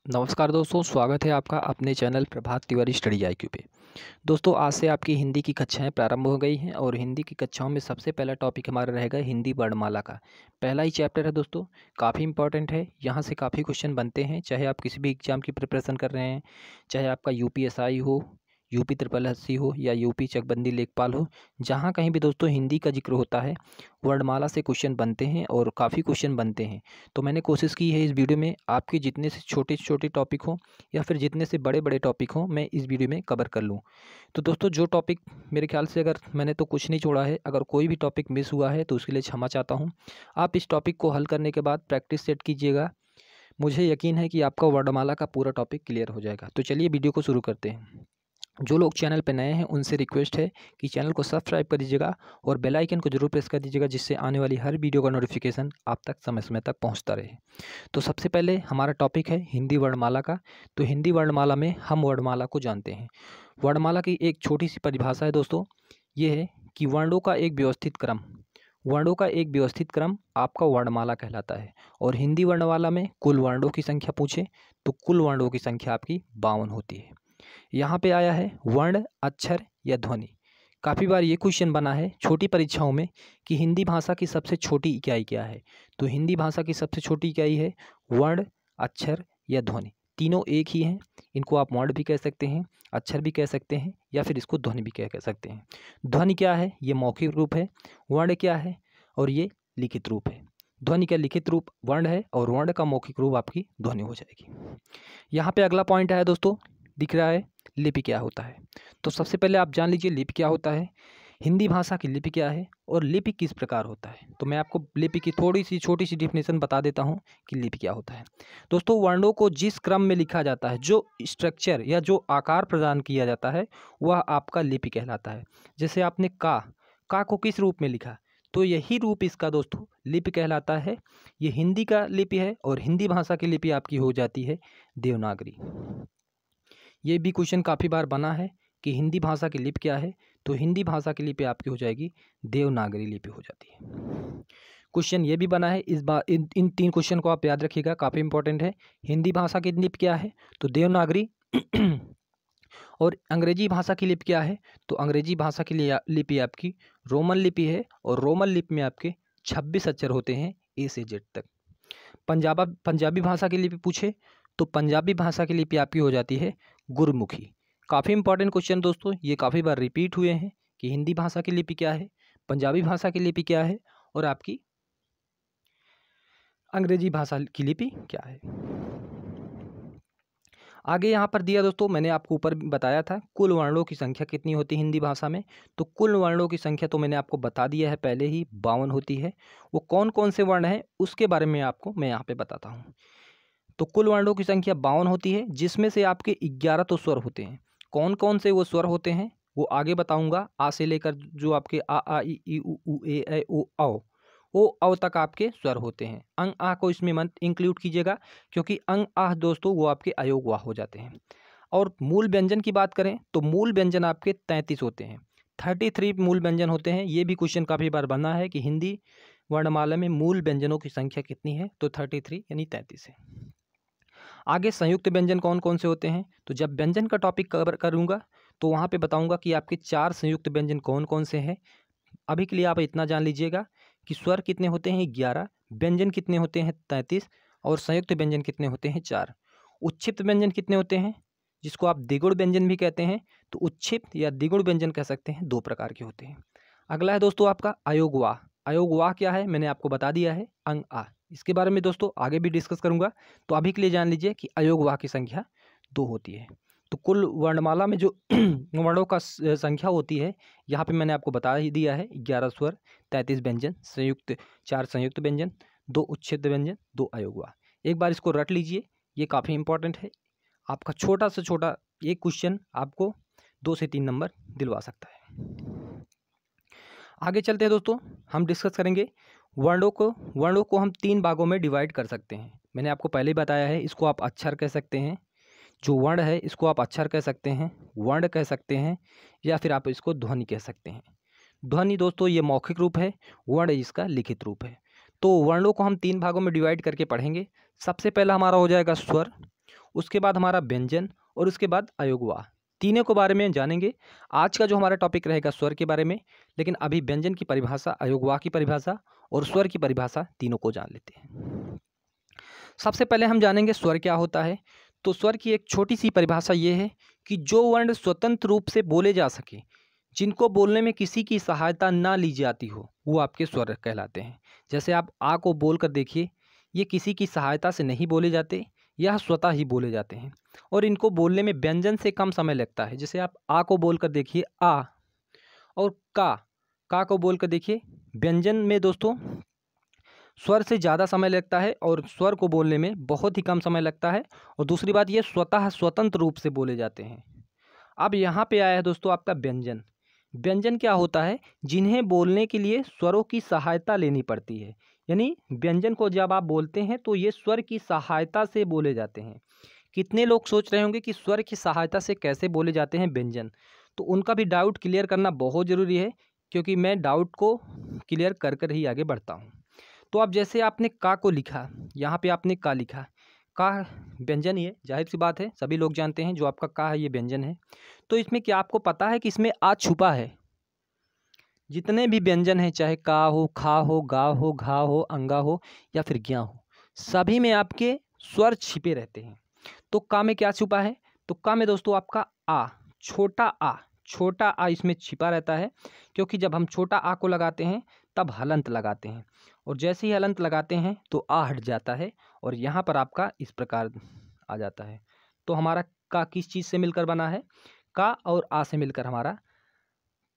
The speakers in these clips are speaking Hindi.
नमस्कार दोस्तों, स्वागत है आपका अपने चैनल प्रभात तिवारी स्टडी आईक्यू पे। दोस्तों, आज से आपकी हिंदी की कक्षाएं प्रारंभ हो गई हैं और हिंदी की कक्षाओं में सबसे पहला टॉपिक हमारा रहेगा हिंदी वर्णमाला का। पहला ही चैप्टर है दोस्तों, काफ़ी इंपॉर्टेंट है। यहाँ से काफ़ी क्वेश्चन बनते हैं, चाहे आप किसी भी एग्जाम की प्रिपरेशन कर रहे हैं, चाहे आपका यूपीएसआई हो, यूपी ट्रिपल एससी हो या यूपी चकबंदी लेखपाल हो। जहाँ कहीं भी दोस्तों हिंदी का जिक्र होता है, वर्णमाला से क्वेश्चन बनते हैं और काफ़ी क्वेश्चन बनते हैं। तो मैंने कोशिश की है इस वीडियो में आपके जितने से छोटे छोटे टॉपिक हों या फिर जितने से बड़े बड़े टॉपिक हों, मैं इस वीडियो में कवर कर लूँ। तो दोस्तों, जो टॉपिक मेरे ख्याल से अगर मैंने तो कुछ नहीं छोड़ा है, अगर कोई भी टॉपिक मिस हुआ है तो उसके लिए क्षमा चाहता हूँ। आप इस टॉपिक को हल करने के बाद प्रैक्टिस सेट कीजिएगा, मुझे यकीन है कि आपका वर्णमाला का पूरा टॉपिक क्लियर हो जाएगा। तो चलिए वीडियो को शुरू करते हैं। जो लोग चैनल पर नए हैं उनसे रिक्वेस्ट है कि चैनल को सब्सक्राइब कर दीजिएगा और बेल आइकन को जरूर प्रेस कर दीजिएगा, जिससे आने वाली हर वीडियो का नोटिफिकेशन आप तक समय समय तक पहुंचता रहे। तो सबसे पहले हमारा टॉपिक है हिंदी वर्णमाला का। तो हिंदी वर्णमाला में हम वर्णमाला को जानते हैं। वर्णमाला की एक छोटी सी परिभाषा है दोस्तों, ये है कि वर्णों का एक व्यवस्थित क्रम, वर्णों का एक व्यवस्थित क्रम आपका वर्णमाला कहलाता है। और हिंदी वर्णमाला में कुल वर्णों की संख्या पूछे तो कुल वर्णों की संख्या आपकी 52 होती है। यहाँ पे आया है वर्ण, अक्षर या ध्वनि। काफ़ी बार ये क्वेश्चन बना है छोटी परीक्षाओं में कि हिंदी भाषा की सबसे छोटी इकाई क्या है। तो हिंदी भाषा की सबसे छोटी इकाई है वर्ण, अक्षर या ध्वनि। तीनों एक ही हैं, इनको आप वर्ण भी कह सकते हैं, अक्षर भी कह सकते हैं या फिर इसको ध्वनि भी कह सकते हैं। ध्वनि क्या है? ये मौखिक रूप है। वर्ण क्या है? और ये लिखित रूप है। ध्वनि का लिखित रूप वर्ण है और वर्ण का मौखिक रूप आपकी ध्वनि हो जाएगी। यहाँ पे अगला पॉइंट है दोस्तों, दिख रहा है लिपि क्या होता है। तो सबसे पहले आप जान लीजिए लिपि क्या होता है, हिंदी भाषा की लिपि क्या है और लिपि किस प्रकार होता है। तो मैं आपको लिपि की थोड़ी सी छोटी सी डिफिनेशन बता देता हूँ कि लिपि क्या होता है। दोस्तों, वर्णों को जिस क्रम में लिखा जाता है, जो स्ट्रक्चर या जो आकार प्रदान किया जाता है, वह आपका लिपि कहलाता है। जैसे आपने का को किस रूप में लिखा, तो यही रूप इसका दोस्तों लिपि कहलाता है। ये हिंदी का लिपि है और हिंदी भाषा की लिपि आपकी हो जाती है देवनागरी। ये भी क्वेश्चन काफ़ी बार बना है कि हिंदी भाषा की लिपि क्या है। तो हिंदी भाषा की लिपि आपकी हो जाएगी देवनागरी लिपि हो जाती है। क्वेश्चन ये भी बना है, इस बार इन तीन क्वेश्चन को आप याद रखिएगा, काफ़ी इंपॉर्टेंट है। हिंदी भाषा की लिपि क्या है? तो देवनागरी। और अंग्रेजी भाषा की लिपि क्या है? तो अंग्रेजी भाषा की लिपि आपकी रोमन लिपि है और रोमन लिपि में आपके 26 अक्षर होते हैं ए से जेड तक। पंजाबी भाषा की लिपि पूछे तो पंजाबी भाषा की लिपि आपकी हो जाती है गुरमुखी। काफ़ी इंपॉर्टेंट क्वेश्चन दोस्तों, ये काफ़ी बार रिपीट हुए हैं कि हिंदी भाषा की लिपि क्या है, पंजाबी भाषा की लिपि क्या है और आपकी अंग्रेजी भाषा की लिपि क्या है। आगे यहाँ पर दिया दोस्तों, मैंने आपको ऊपर बताया था कुल वर्णों की संख्या कितनी होती है हिंदी भाषा में। तो कुल वर्णों की संख्या तो मैंने आपको बता दिया है पहले ही, 52 होती है। वो कौन कौन से वर्ण हैं उसके बारे में आपको मैं यहाँ पे बताता हूँ। तो कुल वर्णों की संख्या 52 होती है, जिसमें से आपके 11 तो स्वर होते हैं। कौन कौन से वो स्वर होते हैं वो आगे बताऊंगा। आ से लेकर जो आपके आ ई उ ए ओ औ तक आपके स्वर होते हैं। अंग आ को इसमें मत इंक्लूड कीजिएगा, क्योंकि अंग आ दोस्तों वो आपके अयोग वाह हो जाते हैं। और मूल व्यंजन की बात करें तो मूल व्यंजन आपके 33 होते हैं, 33 मूल व्यंजन होते हैं। ये भी क्वेश्चन काफ़ी बार बना है कि हिंदी वर्णमाला में मूल व्यंजनों की संख्या कितनी है, तो 33 यानी 33 है। आगे संयुक्त व्यंजन कौन कौन से होते हैं, तो जब व्यंजन का टॉपिक कवर करूंगा तो वहाँ पे बताऊंगा कि आपके 4 संयुक्त व्यंजन कौन कौन से हैं। अभी के लिए आप इतना जान लीजिएगा कि स्वर कितने होते हैं 11, व्यंजन कितने होते हैं 33 और संयुक्त व्यंजन कितने होते हैं 4। उच्छिप्त व्यंजन कितने होते हैं, जिसको आप द्विगुण व्यंजन भी कहते हैं। तो उच्छिप्त या द्विगुण व्यंजन कह सकते हैं, 2 प्रकार के होते हैं। अगला है दोस्तों आपका अयोगवाह। अयोगवाह क्या है मैंने आपको बता दिया है, अंग आ। इसके बारे में दोस्तों आगे भी डिस्कस करूंगा। तो अभी के लिए जान लीजिए कि अयोगवाह की संख्या 2 होती है। तो कुल वर्णमाला में जो वर्णों का संख्या होती है, यहाँ पे मैंने आपको बता ही दिया है, 11 स्वर, 33 व्यंजन, संयुक्त 4 संयुक्त व्यंजन, 2 उच्छेद व्यंजन, 2 अयोगवाह। एक बार इसको रट लीजिए, ये काफ़ी इंपॉर्टेंट है। आपका छोटा से छोटा एक क्वेश्चन आपको 2 से 3 नंबर दिलवा सकता है। आगे चलते हैं दोस्तों, हम डिस्कस करेंगे वर्णों को हम 3 भागों में डिवाइड कर सकते हैं। मैंने आपको पहले ही बताया है, इसको आप अक्षर कह सकते हैं, जो वर्ण है इसको आप अक्षर कह सकते हैं, वर्ण कह सकते हैं, या फिर आप इसको ध्वनि कह सकते हैं। ध्वनि दोस्तों ये मौखिक रूप है, वर्ण इसका लिखित रूप है। तो वर्णों को हम 3 भागों में डिवाइड करके पढ़ेंगे। सबसे पहला हमारा हो जाएगा स्वर, उसके बाद हमारा व्यंजन और उसके बाद अयोगवाह, तीनों के बारे में जानेंगे। आज का जो हमारा टॉपिक रहेगा स्वर के बारे में, लेकिन अभी व्यंजन की परिभाषा, अयोगवाह की परिभाषा और स्वर की परिभाषा तीनों को जान लेते हैं। सबसे पहले हम जानेंगे स्वर क्या होता है। तो स्वर की एक छोटी सी परिभाषा ये है कि जो वर्ण स्वतंत्र रूप से बोले जा सके, जिनको बोलने में किसी की सहायता ना ली जाती हो, वो आपके स्वर कहलाते हैं। जैसे आप आ को बोल कर देखिए, ये किसी की सहायता से नहीं बोले जाते, यह स्वतः ही बोले जाते हैं और इनको बोलने में व्यंजन से कम समय लगता है। जैसे आप आ को बोल कर देखिए आ, और का को बोल कर देखिए, व्यंजन में दोस्तों स्वर से ज़्यादा समय लगता है और स्वर को बोलने में बहुत ही कम समय लगता है। और दूसरी बात, ये स्वतंत्र रूप से बोले जाते हैं। अब यहाँ पे आया है दोस्तों आपका व्यंजन। व्यंजन क्या होता है? जिन्हें बोलने के लिए स्वरों की सहायता लेनी पड़ती है। यानी व्यंजन को जब आप बोलते हैं तो ये स्वर की सहायता से बोले जाते हैं। कितने लोग सोच रहे होंगे कि स्वर की सहायता से कैसे बोले जाते हैं व्यंजन, तो उनका भी डाउट क्लियर करना बहुत ज़रूरी है, क्योंकि मैं डाउट को क्लियर कर कर ही आगे बढ़ता हूँ। तो अब जैसे आपने का को लिखा, यहाँ पे आपने का लिखा, का व्यंजन ही है, जाहिर सी बात है, सभी लोग जानते हैं जो आपका का है ये व्यंजन है। तो इसमें क्या आपको पता है कि इसमें आ छुपा है? जितने भी व्यंजन हैं, चाहे का हो, खा हो, गा हो, घा हो, अंगा हो या फिर ज्ञा हो, सभी में आपके स्वर छिपे रहते हैं। तो का में क्या छुपा है? तो का में दोस्तों आपका आ, छोटा आ इसमें छिपा रहता है, क्योंकि जब हम छोटा आ को लगाते हैं तब हलंत लगाते हैं, और जैसे ही हलंत लगाते हैं तो आ हट जाता है और यहाँ पर आपका इस प्रकार आ जाता है। तो हमारा का किस चीज़ से मिलकर बना है? का और आ से मिलकर हमारा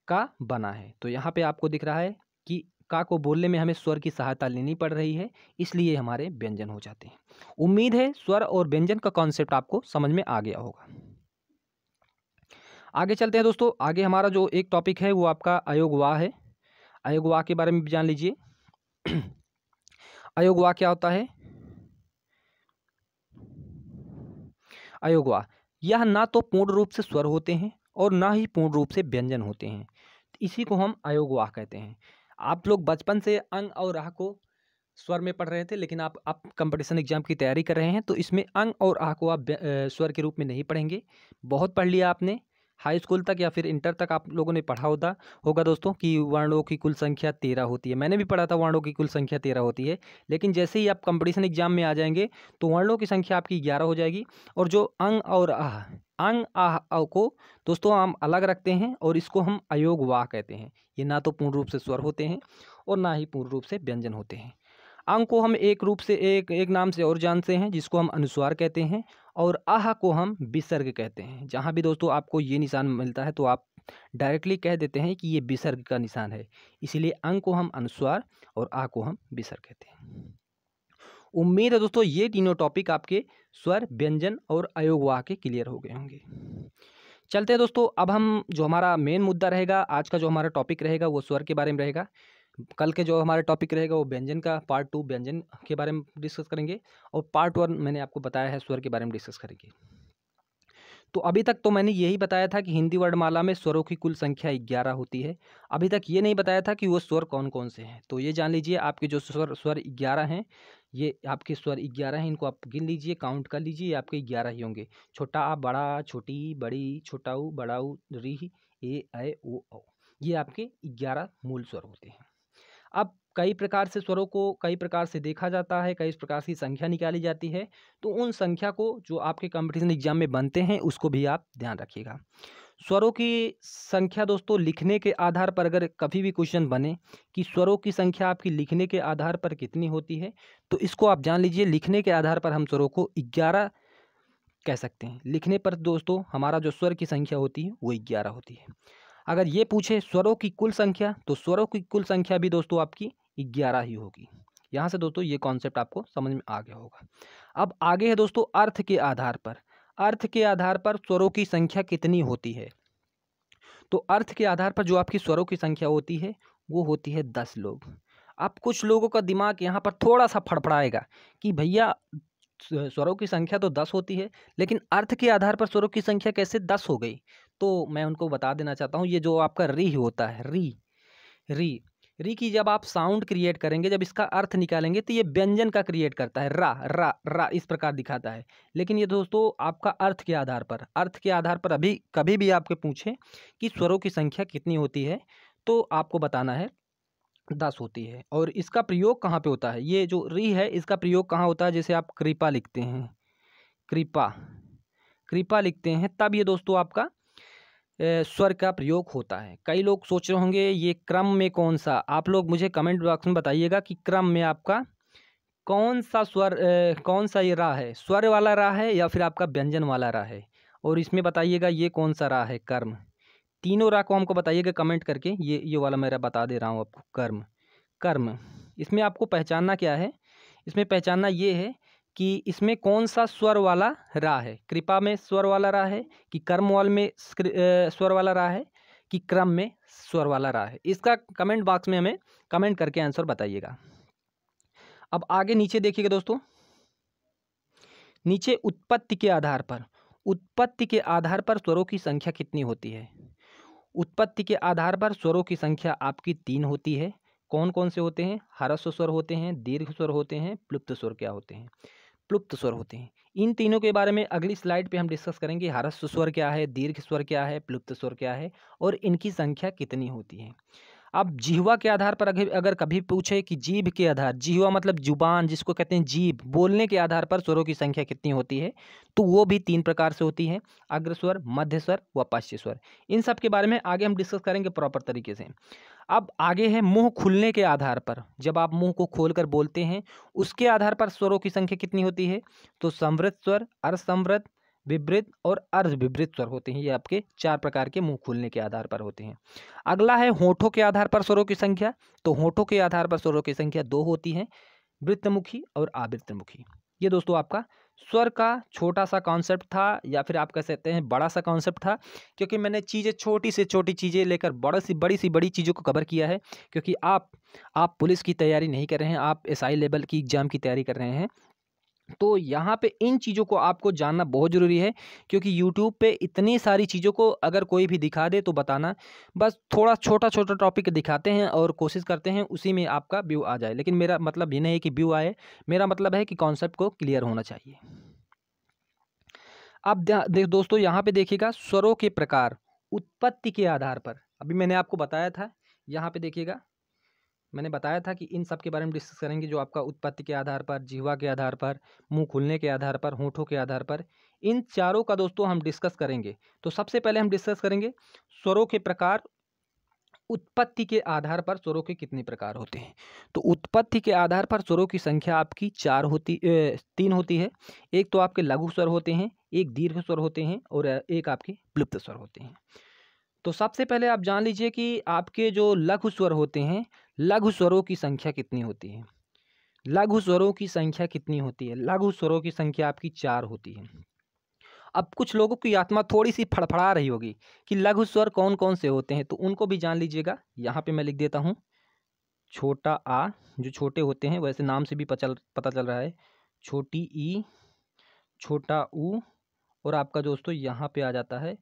का बना है। तो यहाँ पे आपको दिख रहा है कि का को बोलने में हमें स्वर की सहायता लेनी पड़ रही है, इसलिए हमारे व्यंजन हो जाते हैं। उम्मीद है स्वर और व्यंजन का कॉन्सेप्ट आपको समझ में आ गया होगा। आगे चलते हैं दोस्तों। आगे हमारा जो एक टॉपिक है वो आपका अयोगवाह है। अयोगवाह के बारे में भी जान लीजिए। अयोगवाह क्या होता है? अयोगवाह, यह ना तो पूर्ण रूप से स्वर होते हैं और ना ही पूर्ण रूप से व्यंजन होते हैं, इसी को हम अयोगवाह कहते हैं। आप लोग बचपन से अंग और आह को स्वर में पढ़ रहे थे, लेकिन आप कंपटीशन एग्जाम की तैयारी कर रहे हैं तो इसमें अंग और आह को आप स्वर के रूप में नहीं पढ़ेंगे। बहुत पढ़ लिया आपने, हाई स्कूल तक या फिर इंटर तक आप लोगों ने पढ़ा होगा दोस्तों कि वर्णों की कुल संख्या 13 होती है। मैंने भी पढ़ा था वर्णों की कुल संख्या 13 होती है, लेकिन जैसे ही आप कंपटीशन एग्जाम में आ जाएंगे तो वर्णों की संख्या आपकी 11 हो जाएगी। और जो अंग आह को दोस्तों हम अलग रखते हैं और इसको हम अयोगवाह कहते हैं। ये ना तो पूर्ण रूप से स्वर होते हैं और ना ही पूर्ण रूप से व्यंजन होते हैं। अंग को हम एक रूप से एक नाम से और जानते हैं, जिसको हम अनुस्वार कहते हैं, और आह को हम विसर्ग कहते हैं। जहाँ भी दोस्तों आपको ये निशान मिलता है तो आप डायरेक्टली कह देते हैं कि ये विसर्ग का निशान है, इसीलिए अंग को हम अनुस्वार और आह को हम विसर्ग कहते हैं। उम्मीद है दोस्तों ये तीनों टॉपिक आपके स्वर, व्यंजन और अयोगवाह के क्लियर हो गए होंगे। चलते हैं दोस्तों, अब हम जो हमारा मेन मुद्दा रहेगा, आज का जो हमारा टॉपिक रहेगा वो स्वर के बारे में रहेगा। कल के जो हमारा टॉपिक रहेगा वो व्यंजन का, पार्ट 2 व्यंजन के बारे में डिस्कस करेंगे, और पार्ट 1 मैंने आपको बताया है स्वर के बारे में डिस्कस करेंगे। तो अभी तक तो मैंने यही बताया था कि हिंदी वर्णमाला में स्वरों की कुल संख्या 11 होती है। अभी तक ये नहीं बताया था कि वो स्वर कौन कौन से हैं। तो ये जान लीजिए, आपके जो स्वर 11 हैं, ये आपके स्वर 11 हैं, इनको आप गिन लीजिए, काउंट कर लीजिए, ये आपके 11 ही होंगे। छोटा आ, बड़ा, छोटी, बड़ी, छोटा ऊ, बड़ा ऊ, री, ए, ओ, औ। ये आपके 11 मूल स्वर होते हैं। अब कई प्रकार से स्वरों को कई प्रकार से देखा जाता है, कई प्रकार की संख्या निकाली जाती है, तो उन संख्या को जो आपके कंपटीशन एग्जाम में बनते हैं उसको भी आप ध्यान रखिएगा। स्वरों की संख्या दोस्तों लिखने के आधार पर, अगर कभी भी क्वेश्चन बने कि स्वरों की संख्या आपकी लिखने के आधार पर कितनी होती है, तो इसको आप जान लीजिए, लिखने के आधार पर हम स्वरों को 11 कह सकते हैं। लिखने पर दोस्तों हमारा जो स्वर की संख्या होती है वो 11 होती है। अगर ये पूछे स्वरों की कुल संख्या, तो स्वरों की कुल संख्या भी दोस्तों आपकी 11 ही होगी। यहाँ से दोस्तों ये कॉन्सेप्ट आपको समझ में आ गया होगा। अब आगे है दोस्तों अर्थ के आधार पर। अर्थ के आधार पर स्वरों की संख्या कितनी होती है? तो अर्थ के आधार पर जो आपकी स्वरों की संख्या होती है वो होती है 10 लोग। अब कुछ लोगों का दिमाग यहाँ पर थोड़ा सा फड़फड़ाएगा कि भैया स्वरों की संख्या तो 10 होती है, लेकिन अर्थ के आधार पर स्वरों की संख्या कैसे 10 हो गई? तो मैं उनको बता देना चाहता हूँ, ये जो आपका री होता है, री री की जब आप साउंड क्रिएट करेंगे, जब इसका अर्थ निकालेंगे तो ये व्यंजन का क्रिएट करता है, रा रा रा इस प्रकार दिखाता है। लेकिन ये दोस्तों आपका अर्थ के आधार पर अभी कभी भी आपके पूछे कि स्वरों की संख्या कितनी होती है, तो आपको बताना है 10 होती है। और इसका प्रयोग कहाँ पे होता है, ये जो री है इसका प्रयोग कहाँ होता है, जैसे आप कृपा लिखते हैं, कृपा कृपा लिखते हैं, तब ये दोस्तों आपका स्वर का प्रयोग होता है। कई लोग सोच रहे होंगे ये क्रम में कौन सा, आप लोग मुझे कमेंट बॉक्स में बताइएगा कि क्रम में आपका कौन सा स्वर, कौन सा ये रा है, स्वर वाला रा है या फिर आपका व्यंजन वाला रा है। और इसमें बताइएगा ये कौन सा रा है, कर्म। तीनों रा को हमको बताइएगा कमेंट करके। ये वाला मेरा बता दे रहा हूँ आपको, कर्म कर्म। इसमें आपको पहचानना क्या है, इसमें पहचानना ये है कि इसमें कौन सा स्वर वाला रा है, कृपा में स्वर वाला रा है कि कर्म वाल में स्वर वाला रा है कि क्रम में स्वर वाला रा है। इसका कमेंट बॉक्स में हमें कमेंट करके आंसर बताइएगा। अब आगे नीचे देखिएगा दोस्तों, नीचे उत्पत्ति के आधार पर स्वरों की संख्या कितनी होती है। उत्पत्ति के आधार पर स्वरों की संख्या आपकी 3 होती है। कौन कौन से होते हैं, ह्रस्व स्वर होते हैं, दीर्घ स्वर होते हैं, प्लुप्त स्वर क्या होते हैं, प्लुप्त स्वर होते हैं। इन तीनों के बारे में अगली स्लाइड पे हम डिस्कस करेंगे। ह्रस्व स्वर क्या है, दीर्घ स्वर क्या है, प्लुप्त स्वर क्या है और इनकी संख्या कितनी होती है। अब जिह्वा के आधार पर अगर कभी पूछे कि जीभ के आधार, जिह्वा मतलब जुबान जिसको कहते हैं, जीभ बोलने के आधार पर स्वरों की संख्या कितनी होती है, तो वो भी 3 प्रकार से होती है, अग्रस्वर, मध्य स्वर व पश्च स्वर। इन सब के बारे में आगे हम डिस्कस करेंगे प्रॉपर तरीके से। अब आगे है मुंह खुलने के आधार पर, जब आप मुंह को खोलकर बोलते हैं उसके आधार पर स्वरों की संख्या कितनी होती है, तो संवृत स्वर, अर्धसंवृत, विवृत और अर्धविवृत स्वर होते हैं। ये आपके 4 प्रकार के मुंह खुलने के आधार पर होते हैं। अगला है होठों के आधार पर स्वरों की संख्या, तो होठों के आधार पर स्वरों की संख्या 2 होती है, वृत्तमुखी और आवृत्तमुखी। ये दोस्तों आपका स्वर का छोटा सा कॉन्सेप्ट था, या फिर आप कह सकते हैं बड़ा सा कॉन्सेप्ट था, क्योंकि मैंने चीज़ें छोटी से छोटी चीज़ें लेकर बड़ी चीज़ों को कवर किया है। क्योंकि आप पुलिस की तैयारी नहीं कर रहे हैं, आप एसआई लेवल की एग्ज़ाम की तैयारी कर रहे हैं, तो यहाँ पे इन चीज़ों को आपको जानना बहुत ज़रूरी है। क्योंकि यूट्यूब पे इतनी सारी चीज़ों को अगर कोई भी दिखा दे तो बताना, बस थोड़ा छोटा छोटा टॉपिक दिखाते हैं और कोशिश करते हैं उसी में आपका व्यू आ जाए। लेकिन मेरा मतलब ये नहीं है कि व्यू आए, मेरा मतलब है कि कॉन्सेप्ट को क्लियर होना चाहिए। अब दोस्तों यहाँ पे देखिएगा स्वरों के प्रकार उत्पत्ति के आधार पर, अभी मैंने आपको बताया था, यहाँ पे देखिएगा मैंने बताया था कि इन सब के बारे में डिस्कस करेंगे, जो आपका उत्पत्ति के आधार पर, जिह्वा के आधार पर, मुंह खुलने के आधार पर, होठों के आधार पर, इन चारों का दोस्तों हम डिस्कस करेंगे। तो सबसे पहले हम डिस्कस करेंगे स्वरों के प्रकार। उत्पत्ति के आधार पर स्वरों के कितने प्रकार होते हैं, तो उत्पत्ति के आधार पर स्वरों की संख्या आपकी 3 होती है। एक तो आपके लघु स्वर होते हैं, एक दीर्घ स्वर होते हैं और एक आपके प्लुप्त स्वर होते हैं। तो सबसे पहले आप जान लीजिए कि आपके जो लघु स्वर होते हैं, लघु स्वरों की संख्या कितनी होती है। लघु स्वरों की संख्या कितनी होती है, लघु स्वरों की संख्या आपकी 4 होती है। अब कुछ लोगों की आत्मा थोड़ी सी फड़फड़ा रही होगी कि लघु स्वर कौन कौन से होते हैं, तो उनको भी जान लीजिएगा। यहाँ पे मैं लिख देता हूँ, छोटा आ, जो छोटे होते हैं, वैसे नाम से भी पता चल रहा है, छोटी ई, छोटा ऊ, और आपका दोस्तों यहाँ पे आ जाता है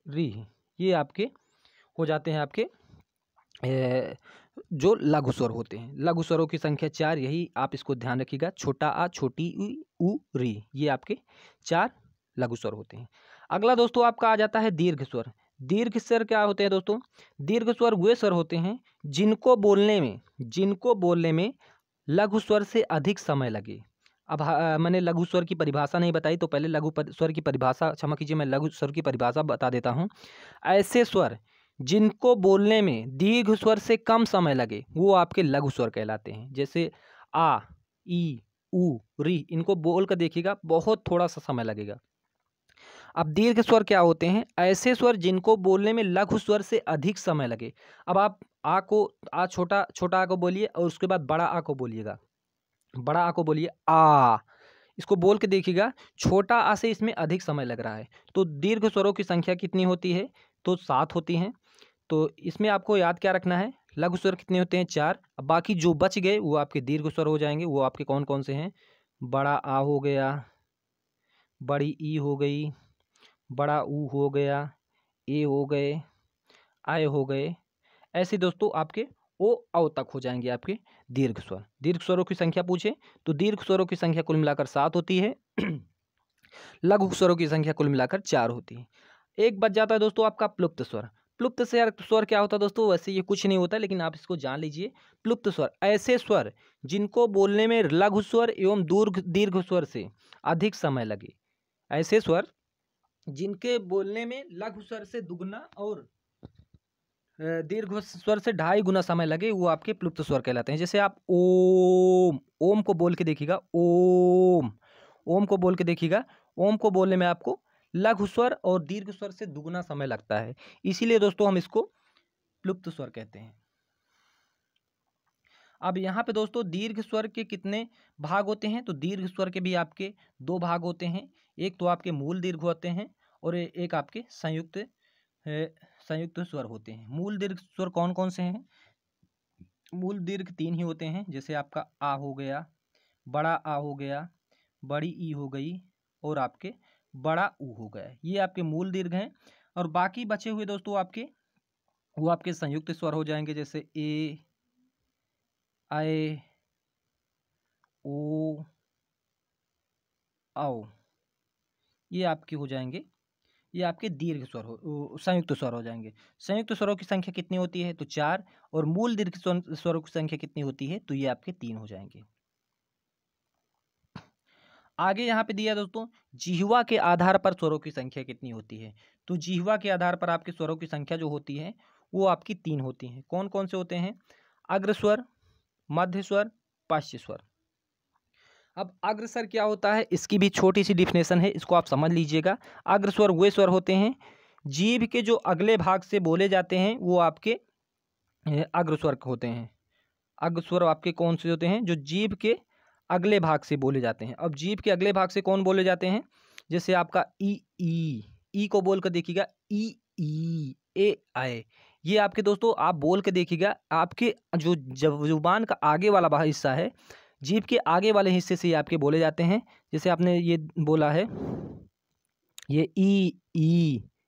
री। ये आपके हो जाते हैं आपके जो लघु स्वर होते हैं। लघु स्वरों की संख्या 4, यही आप इसको ध्यान रखिएगा, छोटा आ, छोटी ई, ऊ, री, ये आपके 4 लघु स्वर होते हैं। अगला दोस्तों आपका आ जाता है दीर्घ स्वर। दीर्घ स्वर क्या होते हैं दोस्तों, दीर्घ स्वर वे स्वर होते हैं जिनको बोलने में लघु स्वर से अधिक समय लगे। अब मैंने लघु स्वर की परिभाषा नहीं बताई, तो पहले स्वर की परिभाषा, क्षमा कीजिए, मैं लघु स्वर की परिभाषा बता देता हूँ। ऐसे स्वर जिनको बोलने में दीर्घ स्वर से कम समय लगे वो आपके लघु स्वर कहलाते हैं। जैसे आ, ई, ऊ, री, इनको बोल कर देखिएगा, बहुत थोड़ा सा समय लगेगा। अब दीर्घ स्वर क्या होते हैं, ऐसे स्वर जिनको बोलने में लघु स्वर से अधिक समय लगे। अब आप आ छोटा आ को बोलिए और उसके बाद बड़ा आ को बोलिएगा, बड़ा आ को बोलिए आ, इसको बोल के देखिएगा, छोटा आ से इसमें अधिक समय लग रहा है। तो दीर्घ स्वरों की संख्या कितनी होती है, तो 7 होती हैं। तो इसमें आपको याद क्या रखना है, लघु स्वर कितने होते हैं, 4। अब बाकी जो बच गए वो आपके दीर्घ स्वर हो जाएंगे। वो आपके कौन कौन से हैं, बड़ा आ हो गया, बड़ी ई हो गई, बड़ा ऊ हो गया, ए हो गए, आय हो गए, ऐसे दोस्तों आपके ओ औ तक हो जाएंगे आपके दीर्घ स्वर। दीर्घ स्वरों की संख्या पूछे तो दीर्घ स्वरों की संख्या कुल मिलाकर 7 होती है। लघु स्वरों की संख्या कुल मिलाकर 4 होती है। एक बच जाता है दोस्तों आपका प्लुप्त स्वर। प्लुप्त स्वर क्या होता है दोस्तों? वैसे ये कुछ नहीं होता, लेकिन आप इसको जान लीजिए। प्लुप्त स्वर ऐसे स्वर जिनको बोलने में लघु स्वर एवं दीर्घ स्वर से अधिक समय लगे। ऐसे स्वर जिनके बोलने में लघु स्वर से दुगना और दीर्घ स्वर से 2.5 गुना समय लगे, वो आपके प्लुप्त स्वर कहलाते हैं। जैसे आप ओम, ओम को बोल के देखिएगा, ओम, ओम को बोल के देखिएगा। ओम को बोलने में आपको लघु स्वर और दीर्घ स्वर से दुगना समय लगता है, इसीलिए दोस्तों हम इसको प्लुप्त स्वर कहते हैं। अब यहाँ पे दोस्तों दीर्घ स्वर के कितने भाग होते हैं? तो दीर्घ स्वर के भी आपके 2 भाग होते हैं। एक तो आपके मूल दीर्घ होते हैं और एक आपके संयुक्त स्वर होते हैं। मूल दीर्घ स्वर कौन कौन से हैं? मूल दीर्घ 3 ही होते हैं। जैसे आपका आ हो गया, बड़ा आ हो गया, बड़ी ई हो गई और आपके बड़ा ऊ हो गया। ये आपके मूल दीर्घ हैं। और बाकी बचे हुए दोस्तों आपके वो आपके संयुक्त स्वर हो जाएंगे। जैसे ए, आए, ओ, आओ, ये आपके हो जाएंगे, ये आपके दीर्घ स्वर संयुक्त स्वर हो जाएंगे। संयुक्त स्वरों की संख्या कितनी होती है? तो 4। और मूल दीर्घ स्वरों की संख्या कितनी होती है? तो ये आपके 3 हो जाएंगे। आगे यहाँ पे दिया दोस्तों जिह्वा के आधार पर स्वरों की संख्या कितनी होती है? तो जिह्वा के आधार पर आपके स्वरों की संख्या जो होती है वो आपकी 3 होती है। कौन कौन से होते हैं? अग्र स्वर, मध्य स्वर, पश्च स्वर। अब अग्र स्वर क्या होता है, इसकी भी छोटी सी डिफिनेशन है, इसको आप समझ लीजिएगा। अग्र स्वर वे स्वर होते हैं जीभ के जो अगले भाग से बोले जाते हैं, वो आपके अग्र स्वर होते हैं। अग्र स्वर आपके कौन से होते हैं? जो जीभ के अगले भाग से बोले जाते हैं। अब जीभ के अगले भाग से कौन बोले जाते हैं? जैसे आपका ई को बोल कर देखिएगा, ई, ए, आए। ये आपके दोस्तों आप बोल के देखिएगा, आपके जो जुबान का आगे वाला हिस्सा है, जीभ के आगे वाले हिस्से से ये आपके बोले जाते हैं। जैसे आपने ये बोला है, ये ई,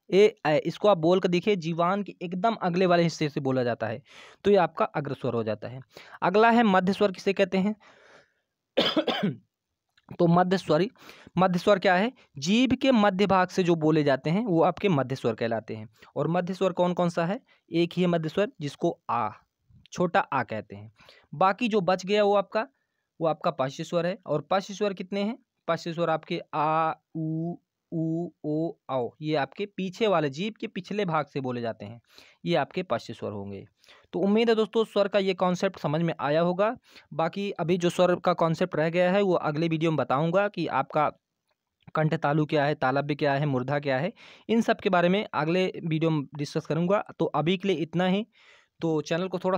ए, ऐ, इसको आप बोल कर देखिए, जीवान के एकदम अगले वाले हिस्से से बोला जाता है, तो ये आपका अग्र स्वर हो जाता है। अगला है मध्य स्वर, किसे कहते हैं? तो मध्य स्वर क्या है? जीभ के मध्य भाग से जो बोले जाते हैं वो आपके मध्य स्वर कहलाते हैं। और मध्य स्वर कौन कौन सा है? एक ही है मध्य स्वर, जिसको आ, छोटा आ कहते हैं। बाकी जो बच गया वो आपका पश्च स्वर है। और पश्च स्वर कितने हैं? पश्च स्वर आपके आ, उ, ओ, औ, ये आपके पीछे वाले जीभ के पिछले भाग से बोले जाते हैं, ये आपके पश्च स्वर होंगे। तो उम्मीद है दोस्तों स्वर का ये कॉन्सेप्ट समझ में आया होगा। बाकी अभी जो स्वर का कॉन्सेप्ट रह गया है वो अगले वीडियो में बताऊंगा कि आपका कंठ तालु क्या है, तालव्य क्या है, मूर्धा क्या है, इन सब के बारे में अगले वीडियो में डिस्कस करूंगा। तो अभी के लिए इतना ही। तो चैनल को थोड़ा